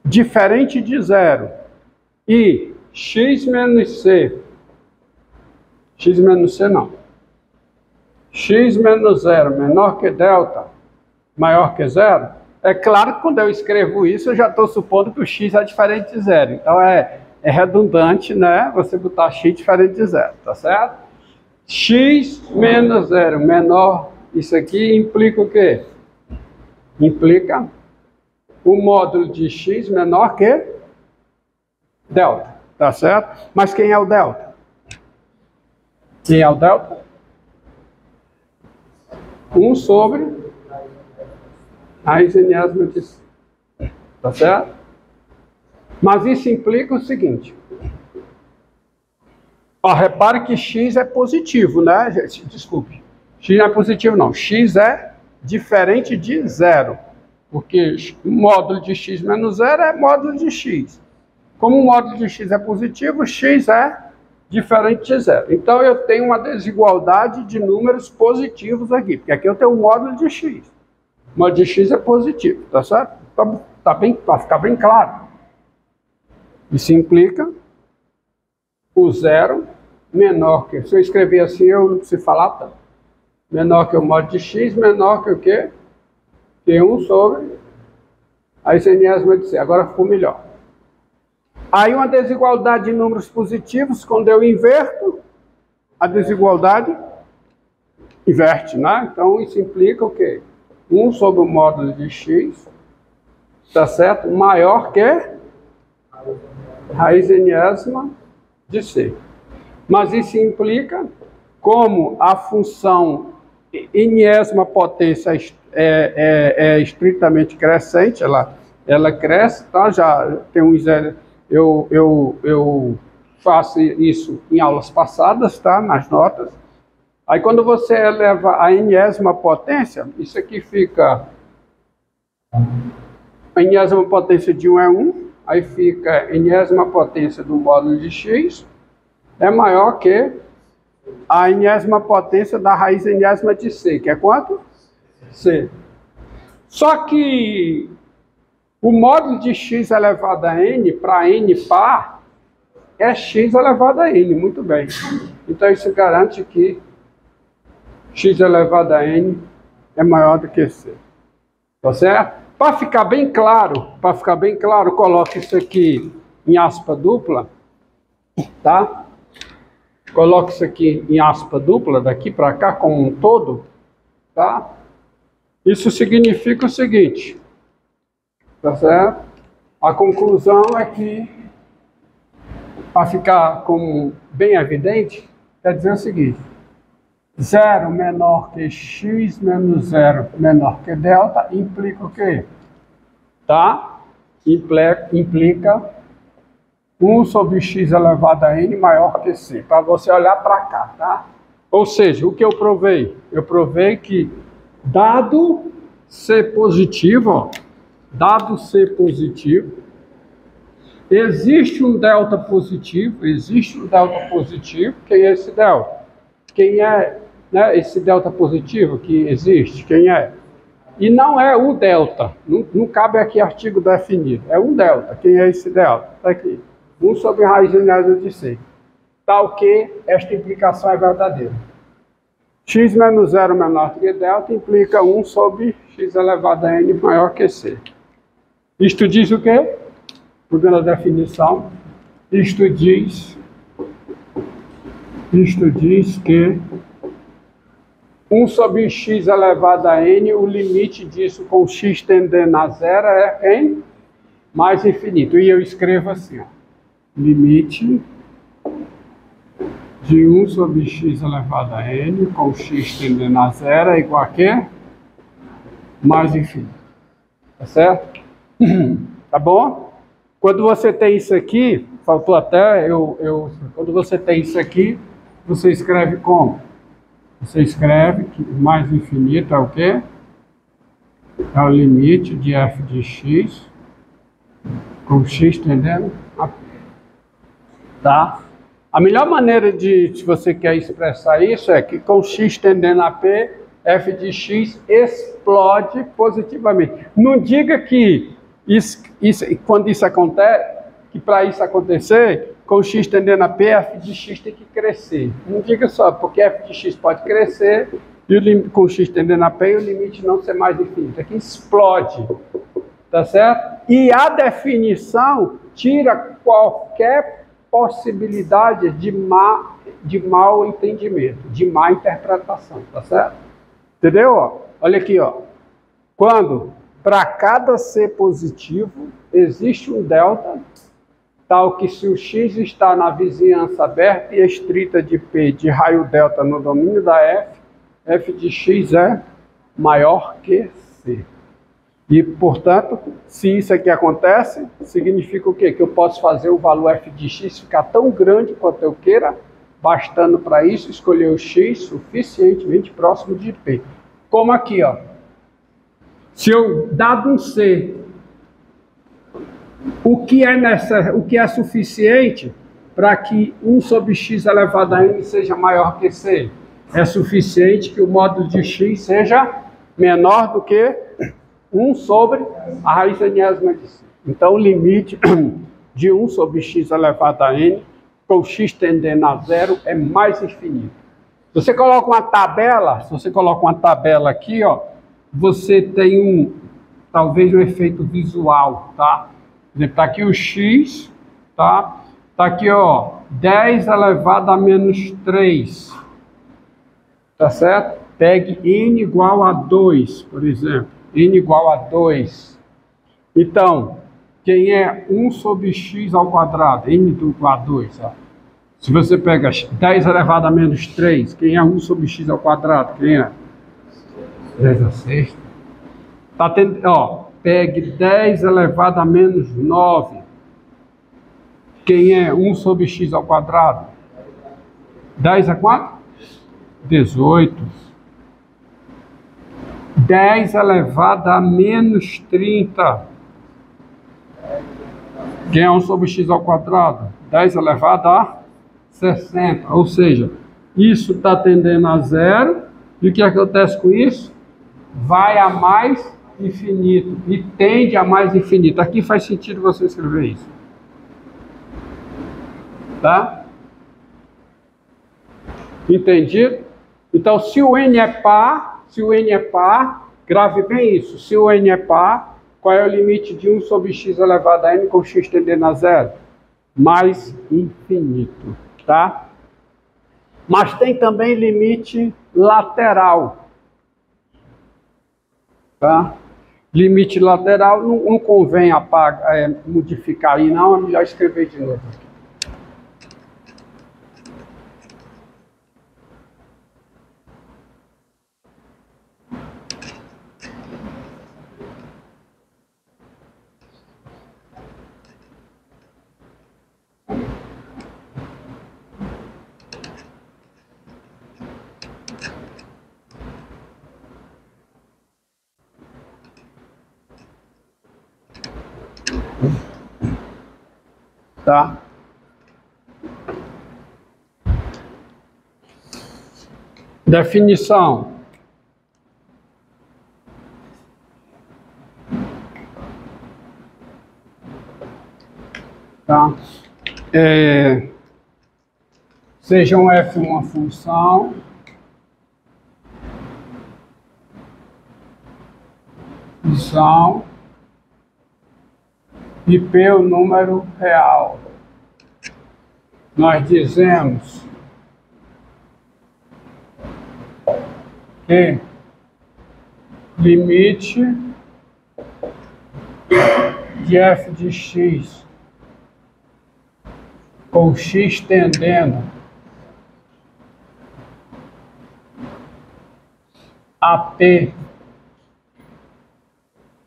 diferente de zero e x menos c não, x menos zero menor que delta, maior que zero, é claro que quando eu escrevo isso, eu já estou supondo que o x é diferente de zero. Então é redundante, né, você botar x diferente de zero, tá certo? X menos zero menor, isso aqui implica o quê? Implica o módulo de x menor que delta, tá certo? Mas quem é o delta? Quem é o delta? 1 sobre raiz enésima de c, tá certo? Mas isso implica o seguinte, ó, repare que x é positivo, né? Desculpe, x não é positivo não, x é diferente de zero, porque o módulo de x menos zero é módulo de x. Como o módulo de x é positivo, x é diferente de zero. Então eu tenho uma desigualdade de números positivos aqui, porque aqui eu tenho um módulo de x. O módulo de x é positivo, tá certo? Tá bem, para ficar bem claro. Isso implica o zero menor que... Se eu escrever assim, eu não preciso falar tanto. Menor que o módulo de x, menor que o quê? Que 1 sobre a enésima de c. Agora ficou melhor. Aí uma desigualdade de números positivos, quando eu inverto, a desigualdade inverte, né? Então isso implica o quê? 1 sobre o módulo de x, tá certo? Maior que raiz enésima de c. Mas isso implica, como a função enésima potência é estritamente crescente, ela cresce, tá? Já tem um zero. Eu faço isso em aulas passadas, tá? Nas notas. Aí quando você eleva a enésima potência, isso aqui fica... A enésima potência de 1 é 1, aí fica a enésima potência do módulo de x, é maior que a enésima potência da raiz enésima de c, que é quanto? C. Só que o módulo de x elevado a n, para n par, é x elevado a n, muito bem. Então isso garante que x elevado a n é maior do que c. Tá certo? Para ficar bem claro, coloque isso aqui em aspa dupla, tá? Coloque isso aqui em aspa dupla, daqui para cá, como um todo, tá? Isso significa o seguinte, tá certo? A conclusão é que, para ficar como bem evidente, quer dizer o seguinte, 0 menor que x menos 0 menor que delta implica o quê? Tá? Implica 1 sobre x elevado a n maior que c, para você olhar para cá, tá? Ou seja, o que eu provei? Eu provei que, dado C positivo, ó, dado C positivo, existe um delta positivo, quem é esse delta? Quem é, né, esse delta positivo que existe? Quem é? E não é o delta, não cabe aqui artigo definido, é um delta. Quem é esse delta? Está aqui, 1 sobre raiz enésima de c. Tal que esta implicação é verdadeira. X menos 0 menor que delta implica 1 sobre x elevado a n maior que c. Isto diz o quê? Mudando a definição, isto diz que 1 sobre x elevado a n, o limite disso com x tendendo a zero é em mais infinito. E eu escrevo assim, ó, limite de 1 sobre x elevado a n com x tendendo a zero é igual a quê? Mais infinito. Tá certo? Tá bom? Quando você tem isso aqui, faltou até, quando você tem isso aqui, você escreve como? Você escreve que mais infinito é o quê? É o limite de f de x com x tendendo a p. Tá? A melhor maneira de, se você quer expressar isso, é que com x tendendo a p, f de x explode positivamente. Não diga que Quando isso acontece, que para isso acontecer, com x tendendo a p, f de x tem que crescer. Não diga só, porque f de x pode crescer, e com x tendendo a p, o limite não ser mais infinito. Aqui explode, tá certo? E a definição tira qualquer possibilidade de mau entendimento, de má interpretação, tá certo? Entendeu? Olha aqui, ó. Quando para cada c positivo existe um delta, tal que se o x está na vizinhança aberta e estrita de P de raio delta no domínio da f, f de x é maior que c. E, portanto, se isso aqui acontece, significa o quê? Que eu posso fazer o valor f de x ficar tão grande quanto eu queira, bastando para isso escolher o x suficientemente próximo de P. Como aqui, ó. Se eu, dado um C, o que é suficiente para que 1 sobre x elevado a n seja maior que C? É suficiente que o módulo de x seja menor do que 1 sobre a raiz enésima de C. Então, o limite de 1 sobre x elevado a n, com x tendendo a zero, é mais infinito. Você coloca uma tabela, se você coloca uma tabela aqui, ó, você tem talvez um efeito visual, tá? Por exemplo, tá aqui o x, tá? Tá aqui, ó, 10 elevado a menos 3, tá certo? Pegue n igual a 2, por exemplo, n igual a 2. Então, quem é 1 sobre x ao quadrado, n igual a 2, ó. Se você pega 10 elevado a menos 3, quem é 1 sobre x ao quadrado? Quem é? 10 a sexta. Tá tendo, ó, pegue 10 elevado a menos 9. Quem é 1 sobre x ao quadrado? 10 a quanto? 18. 10 elevado a menos 30. Quem é 1 sobre x ao quadrado? 10 elevado a 60. Ou seja, isso está tendendo a zero. E o que acontece com isso? Vai a mais infinito e tende a mais infinito. Aqui faz sentido você escrever isso. Tá? Entendido? Então, se o n é par, grave bem isso. Se o n é par, qual é o limite de 1 sobre x elevado a n com x tendendo a zero? Mais infinito, tá? Mas tem também limite lateral. Tá? Limite lateral não convém modificar aí, não, é melhor escrever de novo. Tá? Definição. Tá? Seja um f uma função, e P o número real. Nós dizemos que limite de f de x com x tendendo a P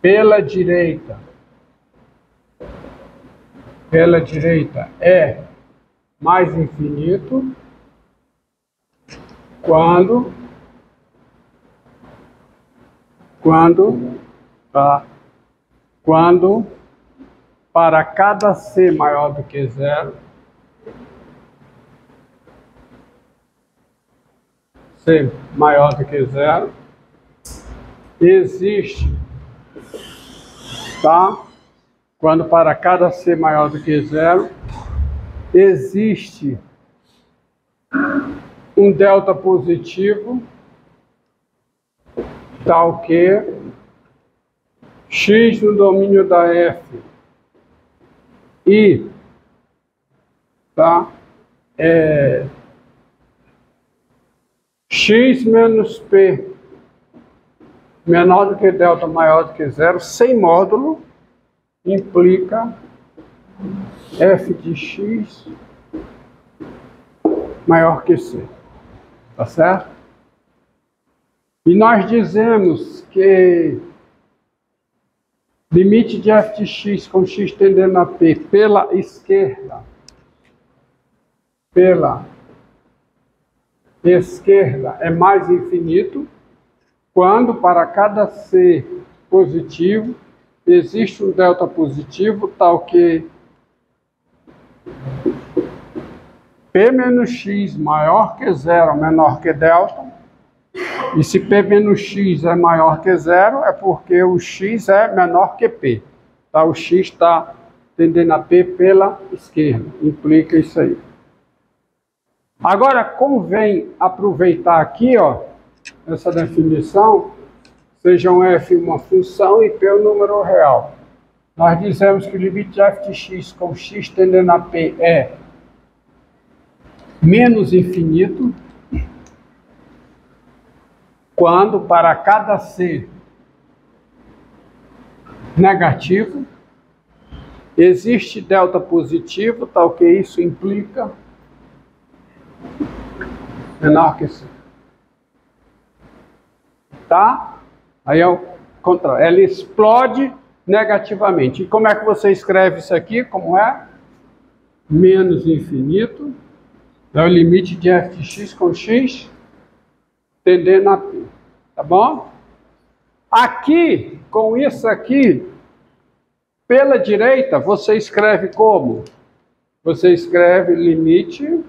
pela direita é mais infinito quando para cada c maior do que zero, existe, tá? quando para cada C maior do que zero, existe um delta positivo tal que x no domínio da F e x menos P menor do que delta maior do que zero, sem módulo, implica f de x maior que c. Tá certo? E nós dizemos que limite de f de x com x tendendo a p pela esquerda, é mais infinito quando para cada c positivo existe um delta positivo tal que p menos x maior que zero, menor que delta. E se p menos x é maior que zero, é porque o x é menor que p. Tá? O x está tendendo a p pela esquerda. Implica isso aí. Agora, convém aproveitar aqui, ó, essa definição, sejam f uma função e p um número real. Nós dizemos que o limite de f de x com x tendendo a p é menos infinito quando para cada c negativo existe delta positivo, tal que isso implica menor que c. Tá? Aí é o contrário. Ela explode negativamente. E como é que você escreve isso aqui? Como é? Menos infinito é o limite de f de x com x tendendo a p. Tá bom? Aqui, com isso aqui, pela direita, você escreve como? Você escreve limite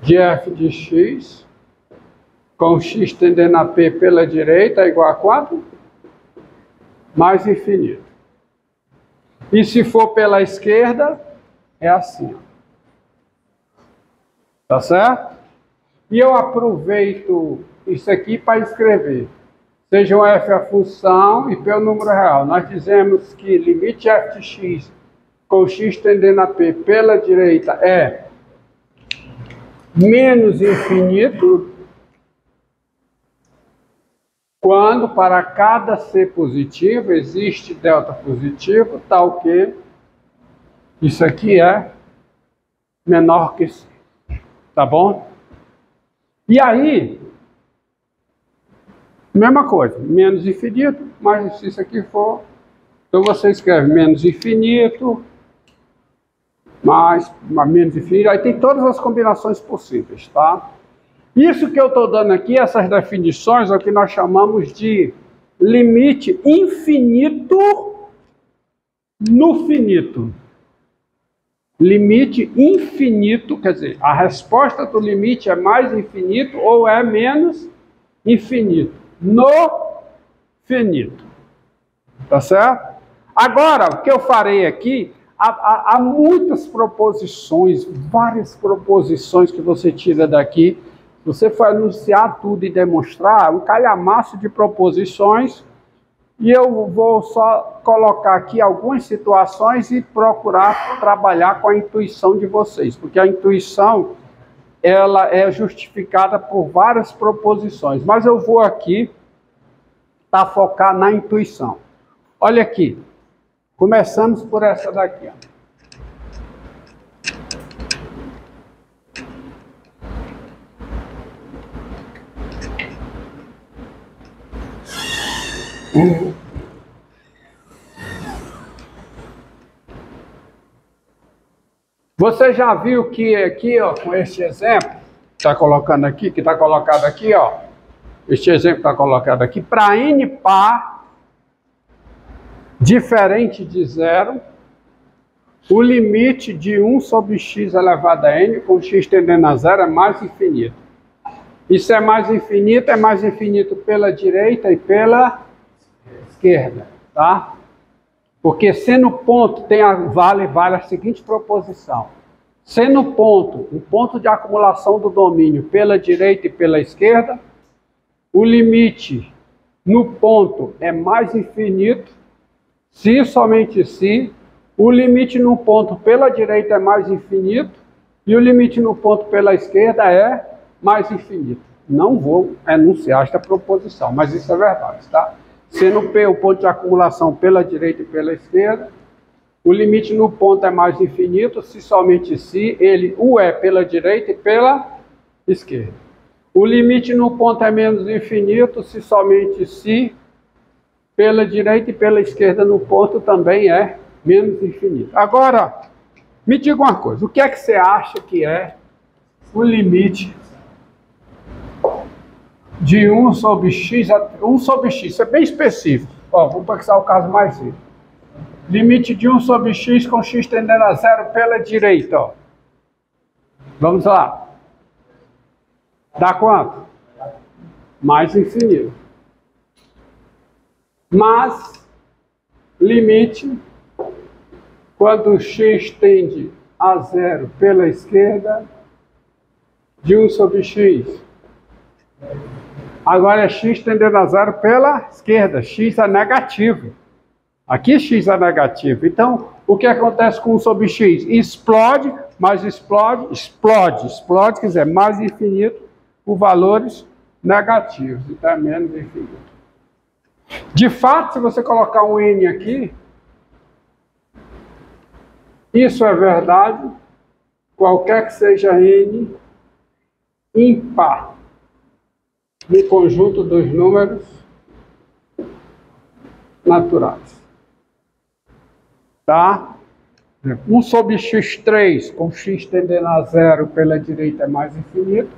de f de x com x tendendo a p pela direita é igual a quanto? Mais infinito. E se for pela esquerda, é assim. Ó. Tá certo? E eu aproveito isso aqui para escrever. Seja o f a função e p o número real. Nós dizemos que limite f de x com x tendendo a p pela direita é menos infinito quando para cada c positivo existe delta positivo, tal que isso aqui é menor que c. Tá bom? E aí, mesma coisa, menos infinito, mas se isso aqui for, então você escreve menos infinito, mais menos infinito, aí tem todas as combinações possíveis, tá? Isso que eu estou dando aqui, essas definições, é o que nós chamamos de limite infinito no finito. Limite infinito, quer dizer, a resposta do limite é mais infinito ou é menos infinito. No finito. Tá certo? Agora, o que eu farei aqui, há muitas proposições, várias proposições que você tira daqui. Você for anunciar tudo e demonstrar um calhamaço de proposições, e eu vou só colocar aqui algumas situações e procurar trabalhar com a intuição de vocês, porque a intuição ela é justificada por várias proposições, mas eu vou aqui focar na intuição. Olha aqui, começamos por essa daqui, ó. Você já viu que aqui, ó, com este exemplo, está colocando aqui, que está colocado aqui, ó, este exemplo está colocado aqui, para n par diferente de zero, o limite de 1 sobre x elevado a n com x tendendo a zero é mais infinito. Isso é mais infinito pela direita e pela esquerda, tá? Porque se no ponto vale a seguinte proposição. Se no ponto, o ponto de acumulação do domínio pela direita e pela esquerda, o limite no ponto é mais infinito, se somente se o limite no ponto pela direita é mais infinito e o limite no ponto pela esquerda é mais infinito. Não vou enunciar esta proposição, mas isso é verdade, tá? Se no P o ponto de acumulação pela direita e pela esquerda, o limite no ponto é mais infinito, se somente se o é pela direita e pela esquerda. O limite no ponto é menos infinito, se somente se pela direita e pela esquerda no ponto também é menos infinito. Agora, me diga uma coisa, o que é que você acha que é o limite de 1 sobre x, 1 sobre x, isso é bem específico. Ó, vou pensar o caso mais simples. Limite de 1 sobre x com x tendendo a zero pela direita, ó. Vamos lá. Dá quanto? Mais infinito. Mas, limite, quando x tende a zero pela esquerda, de 1 sobre x. Agora é x tendendo a zero pela esquerda, x é negativo. Aqui x é negativo. Então, o que acontece com 1 sobre x? Explode, mas explode, quer dizer, mais infinito por valores negativos. Então é menos infinito. De fato, se você colocar um n aqui, isso é verdade, qualquer que seja n ímpar no conjunto dos números naturais. Tá? 1 sobre x3 com x tendendo a zero pela direita é mais infinito.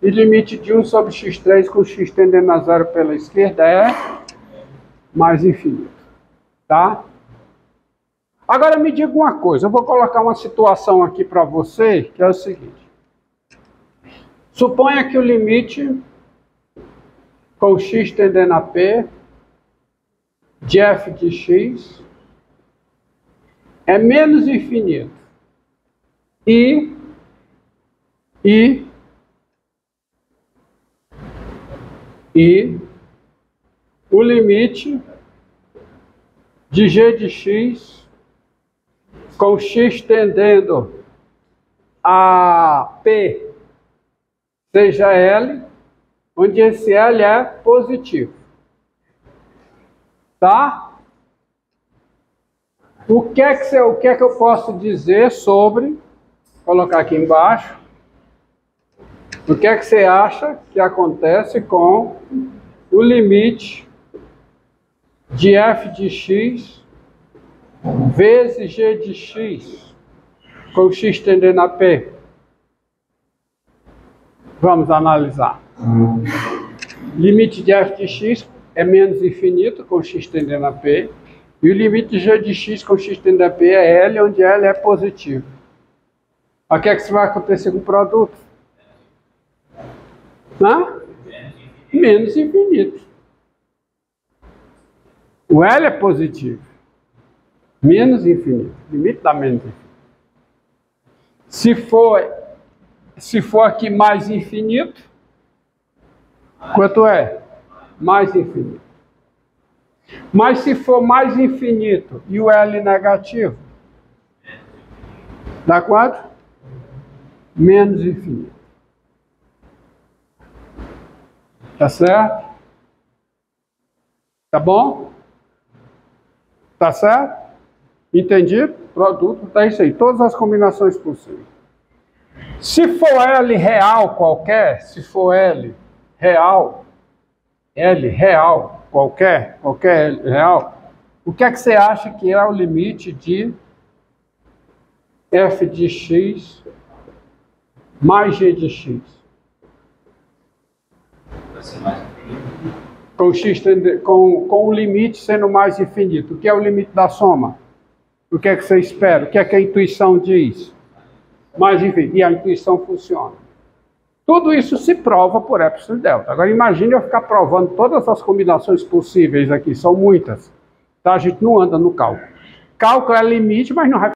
E limite de 1 sobre x3 com x tendendo a zero pela esquerda é mais infinito. Tá? Agora me diga uma coisa, eu vou colocar uma situação aqui para você, que é o seguinte. Suponha que o limite com x tendendo a p de f de x é menos infinito e o limite de g de x com x tendendo a p seja L, onde esse L é positivo. Tá? O que é que eu posso dizer sobre, vou colocar aqui embaixo, o que é que você acha que acontece com o limite de f de x vezes g de x com x tendendo a p? Vamos analisar. Limite de f de x é menos infinito com x tendendo a p. E o limite de g de x com x tendendo a p é L, onde L é positivo. O que é que vai acontecer com o produto? Menos infinito. O L é positivo. Menos infinito. Limite dá menos infinito. Se for aqui mais infinito, quanto é? Mais infinito. Mas se for mais infinito e o L negativo, dá quanto? Menos infinito. Tá certo? Tá bom? Tá certo? Entendido? Produto, tá isso aí. Todas as combinações possíveis. Se for L real qualquer, se for L real, qualquer L real, o que é que você acha que é o limite de f de x mais g de x? Com o limite sendo mais infinito. O que é o limite da soma? O que é que você espera? O que é que a intuição diz? Mas, enfim, e a intuição funciona. Tudo isso se prova por epsilon e delta. Agora, imagine eu ficar provando todas as combinações possíveis aqui, são muitas. Tá? A gente não anda no cálculo. Cálculo é limite, mas não vai